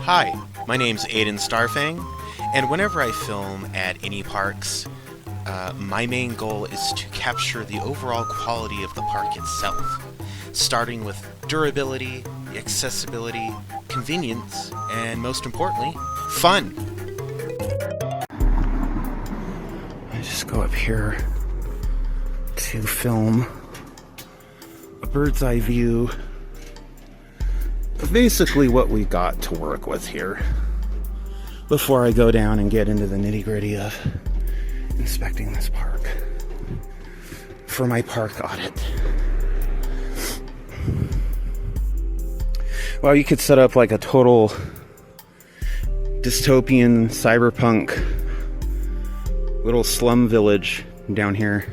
Hi, my name's Aiden Starfang, and whenever I film at any parks, my main goal is to capture the overall quality of the park itself, starting with durability, accessibility, convenience, and most importantly, fun. I just go up here to film a bird's eye view of basically what we got to work with here before I go down and get into the nitty-gritty of inspecting this park for my park audit. Well, you could set up like a total dystopian cyberpunk little slum village down here,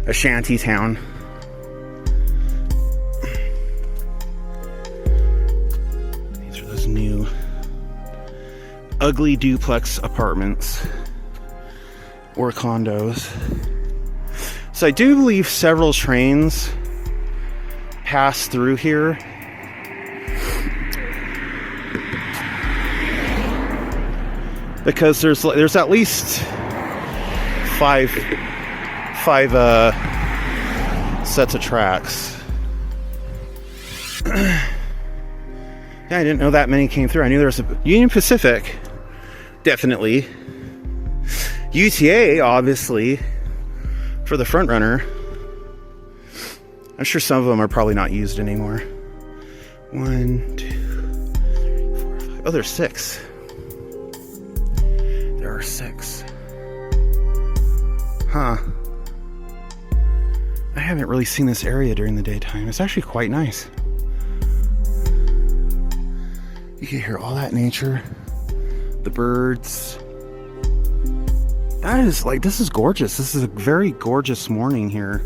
a shanty town. These are those new ugly duplex apartments or condos. So I do believe several trains pass through here. Because there's at least five sets of tracks. Yeah, I didn't know that many came through. I knew there was a Union Pacific, definitely. UTA, obviously, for the front runner. I'm sure some of them are probably not used anymore. 1, 2, 3, 4, 5. Oh, there's 6. There are 6. Huh. I haven't really seen this area during the daytime. It's actually quite nice. You can hear all that nature, the birds. That is like, this is gorgeous. This is a very gorgeous morning here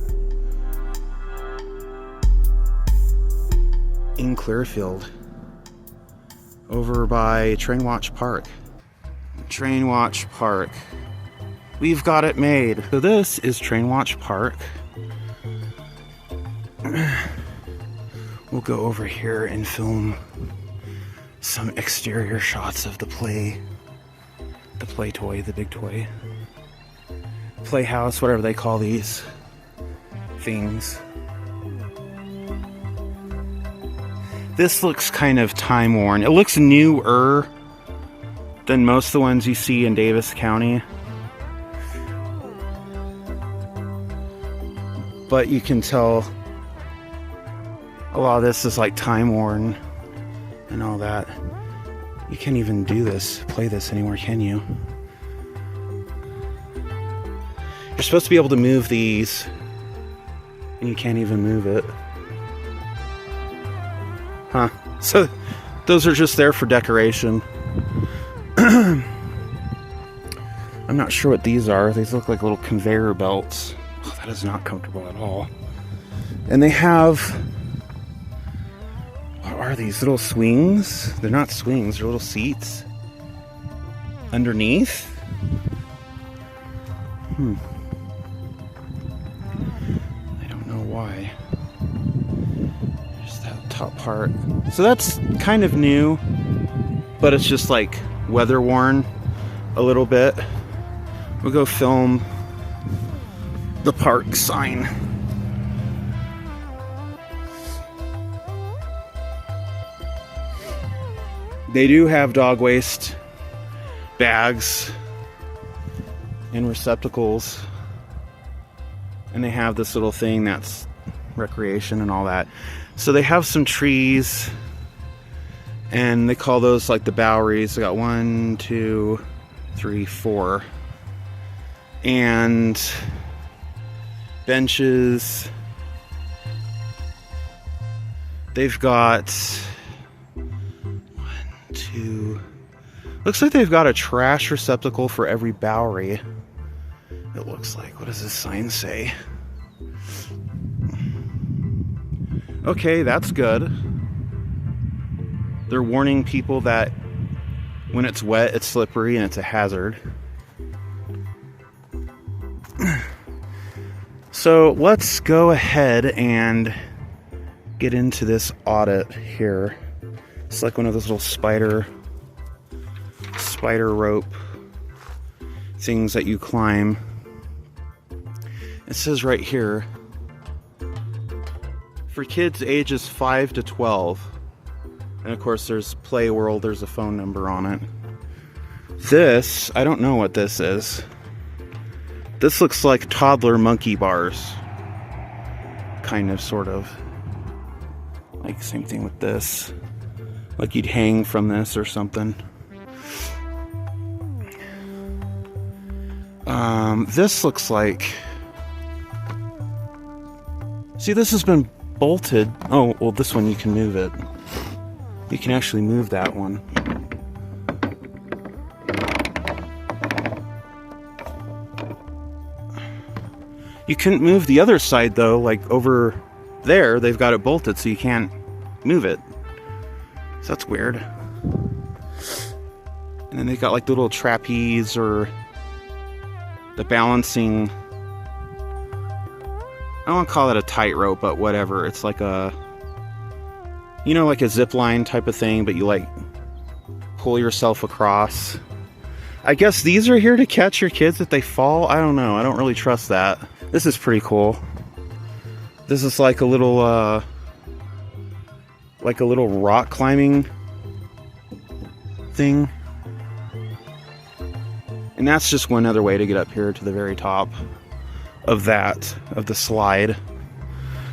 in Clearfield, over by Train Watch Park. Train Watch Park. We've got it made. So this is Train Watch Park. We'll go over here and film some exterior shots of the play toy, the big toy. Playhouse, whatever they call these things. This looks kind of time-worn. It looks newer than most of the ones you see in Davis County. But you can tell a lot of this is like time-worn and all that. You can't even play this anymore, can you? You're supposed to be able to move these, and you can't even move it. Huh. So those are just there for decoration. I'm not sure what these are. These look like little conveyor belts. Oh, that is not comfortable at all. And they have, what are these, little swings? They're not swings, they're little seats underneath. I don't know why. Just that top part. So that's kind of new, but it's just like weather worn a little bit. We'll go film the park sign. They do have dog waste bags and receptacles, and they have this little thing that's recreation and all that. So they have some trees, and they call those like the Boweries. They got 1, 2, 3, 4, and benches. They've got 1, 2. Looks like they've got a trash receptacle for every Bowery. It looks like. What does this sign say? Okay, that's good. They're warning people that when it's wet, it's slippery and it's a hazard. So let's go ahead and get into this audit here. It's like one of those little spider rope things that you climb. It says right here, for kids ages 5 to 12. And of course there's Play World, there's a phone number on it. This, I don't know what this is. This looks like toddler monkey bars. Kind of, sort of. Like, same thing with this. Like you'd hang from this or something. This looks like... See, this has been bolted. Oh, well, this one you can move it. You can actually move that one. You couldn't move the other side, though. Like, over there, they've got it bolted, so you can't move it. So that's weird. And then they got, like, the little trapeze, or the balancing... I don't want to call it a tightrope, but whatever. It's like a... You know, like a zip line type of thing, but you, like, pull yourself across. I guess these are here to catch your kids if they fall? I don't know. I don't really trust that. This is pretty cool. This is like a little rock climbing thing. And that's just one other way to get up here to the very top of the slide.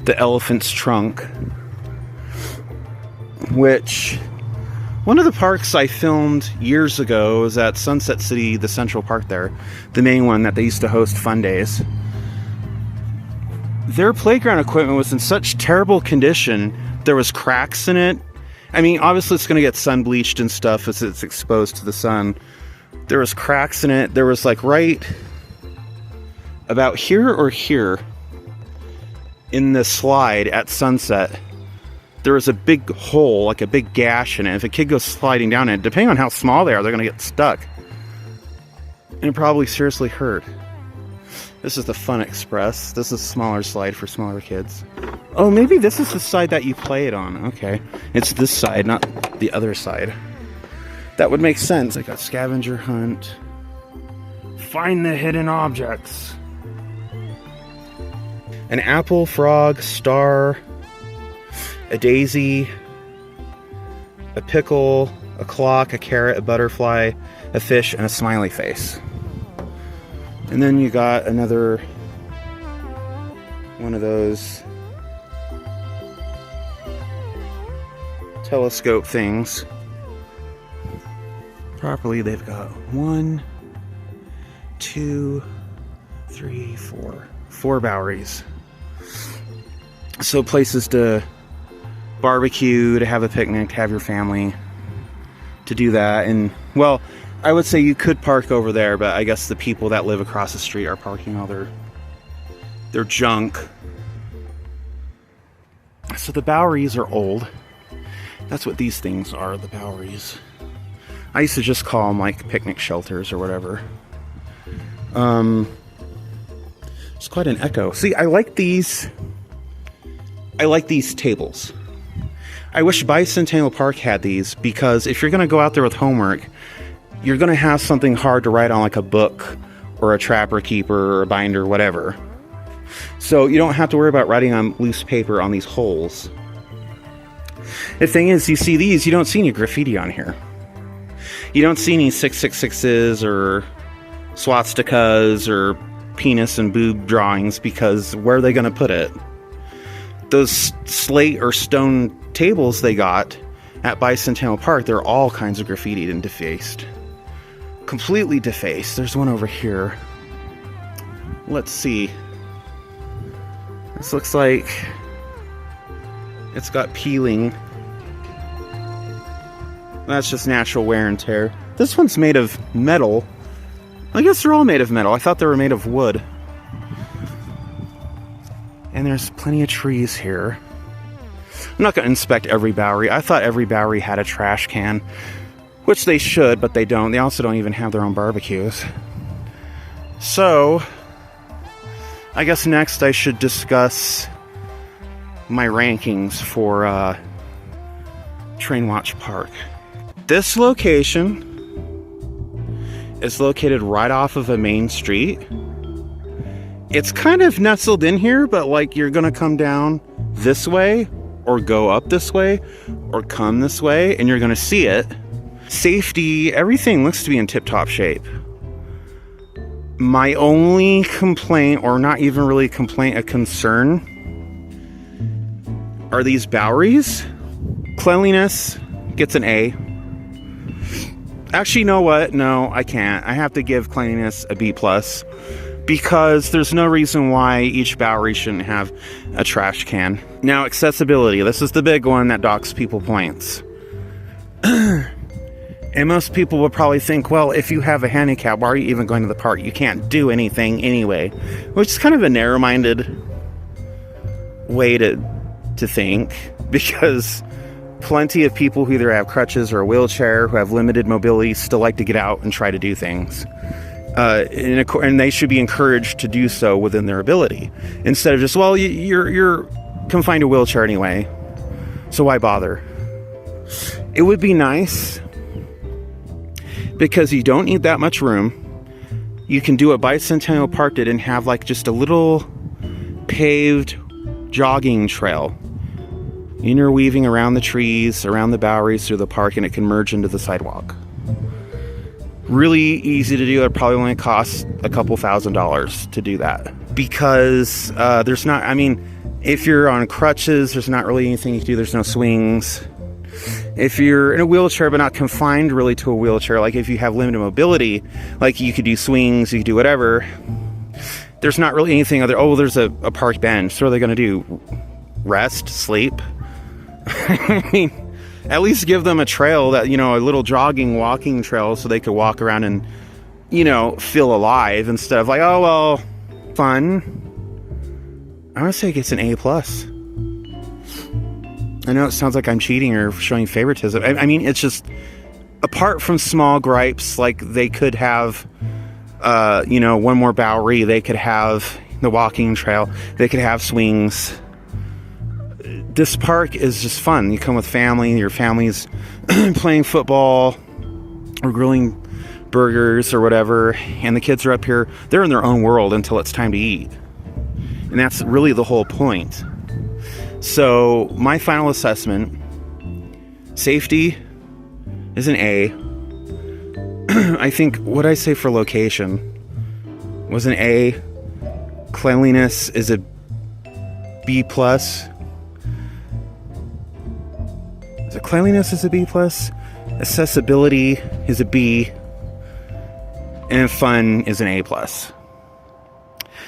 The elephant's trunk. Which, one of the parks I filmed years ago was at Sunset City, the Central Park there. The main one that they used to host fun days. Their playground equipment was in such terrible condition. There was cracks in it. I mean, obviously it's going to get sun bleached and stuff as it's exposed to the sun. There was cracks in it. There was like right about here or here in the slide at Sunset, there was a big hole, like a big gash in it. If a kid goes sliding down it, depending on how small they are, they're going to get stuck. And it probably seriously hurt. This is the Fun Express. This is a smaller slide for smaller kids. Oh, maybe this is the side that you play it on. Okay. It's this side, not the other side. That would make sense. Like a scavenger hunt. Find the hidden objects. An apple, frog, star, a daisy, a pickle, a clock, a carrot, a butterfly, a fish, and a smiley face. And then you got another one of those telescope things. Properly, they've got 1, 2, 3, 4. 4 Boweries. So places to barbecue, to have a picnic, to have your family, to do that. And, well, I would say you could park over there, but I guess the people that live across the street are parking all their junk. So the Boweries are old. That's what these things are, the Boweries. I used to just call them like picnic shelters or whatever. It's quite an echo. See, I like these tables. I wish Bicentennial Park had these, because if you're going to go out there with homework, you're going to have something hard to write on, like a book or a Trapper Keeper or a binder, whatever. So you don't have to worry about writing on loose paper on these holes. The thing is, you see these, you don't see any graffiti on here. You don't see any 666s or swastikas or penis and boob drawings, because where are they going to put it? Those slate or stone tables they got at Bicentennial Park, they're all kinds of graffitied and defaced. Completely defaced. There's one over here. Let's see. This looks like it's got peeling. That's just natural wear and tear. This one's made of metal. I guess they're all made of metal. I thought they were made of wood. And there's plenty of trees here. I'm not going to inspect every Bowery. I thought every Bowery had a trash can, which they should, but they don't. They also don't even have their own barbecues. So, I guess next I should discuss my rankings for Train Watch Park. This location is located right off of a main street. It's kind of nestled in here, but like you're gonna come down this way or go up this way or come this way and you're gonna see it. Safety, everything looks to be in tip-top shape. My only complaint, or not even really complaint, a concern, are these Boweries. Cleanliness gets an A. Actually, you know what? No, I can't. I have to give Cleanliness a B+, because there's no reason why each Bowery shouldn't have a trash can. Now, accessibility. This is the big one that docks people points. And most people will probably think, well, if you have a handicap, why are you even going to the park? You can't do anything anyway. Which is kind of a narrow-minded way to think, because plenty of people who either have crutches or a wheelchair, who have limited mobility, still like to get out and try to do things. And they should be encouraged to do so within their ability. Instead of just, well, you're confined to a wheelchair anyway, so why bother? It would be nice, because you don't need that much room. You can do what Bicentennial Park did and have like just a little paved jogging trail, interweaving around the trees, around the Boweries, through the park, and it can merge into the sidewalk. Really easy to do. It probably only costs a couple $1,000s to do that, because there's not, I mean, if you're on crutches, there's not really anything you can do. There's no swings. If you're in a wheelchair but not confined really to a wheelchair, like if you have limited mobility, like you could do swings, you could do whatever, there's not really anything other, oh, there's a park bench, so what are they going to do? Rest? Sleep? I mean, at least give them a trail that, you know, a little jogging, walking trail, so they could walk around and, you know, feel alive, instead of like, oh, well, fun. I want to say it gets an A+. I know it sounds like I'm cheating or showing favoritism. I mean, it's just, apart from small gripes, like they could have, you know, one more Bowery, they could have the walking trail, they could have swings. This park is just fun. You come with family, your family's playing football or grilling burgers or whatever, and the kids are up here, they're in their own world until it's time to eat. And that's really the whole point. So my final assessment, safety is an A. I think what I say for location was an A. Cleanliness is a B+. Cleanliness is a B+. Accessibility is a B. And fun is an A+.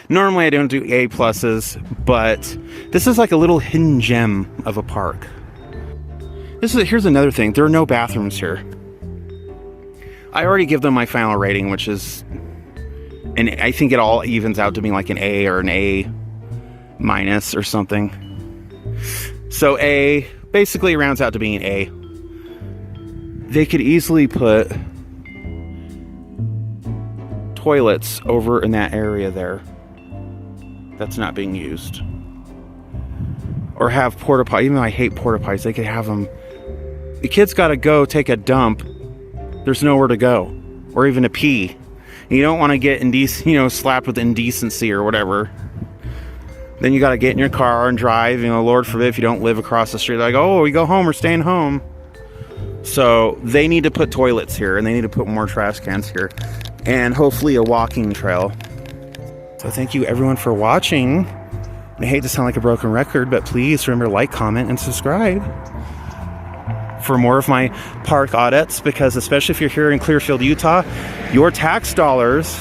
Normally I don't do A+, but this is like a little hidden gem of a park. Here's another thing. There are no bathrooms here. I already give them my final rating, which is, and I think it all evens out to be like an A or an A- or something. So A basically rounds out to being A. They could easily put toilets over in that area there that's not being used, or have porta potties. Even though I hate porta potties, they could have them. The kids got to go take a dump. There's nowhere to go, or even to pee. You don't want to get slapped with indecency or whatever. Then you got to get in your car and drive. You know, Lord forbid if you don't live across the street. Like, oh, we go home, we're staying home. So they need to put toilets here, and they need to put more trash cans here, and hopefully a walking trail. So thank you everyone for watching. I hate to sound like a broken record, but please remember to like, comment, and subscribe for more of my park audits, because especially if you're here in Clearfield, Utah, your tax dollars,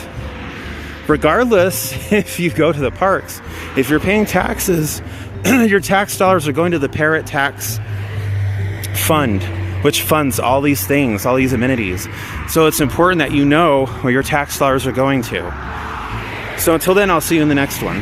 regardless if you go to the parks, if you're paying taxes, your tax dollars are going to the Parrot Tax Fund, which funds all these things, all these amenities. So it's important that you know where your tax dollars are going to. So until then, I'll see you in the next one.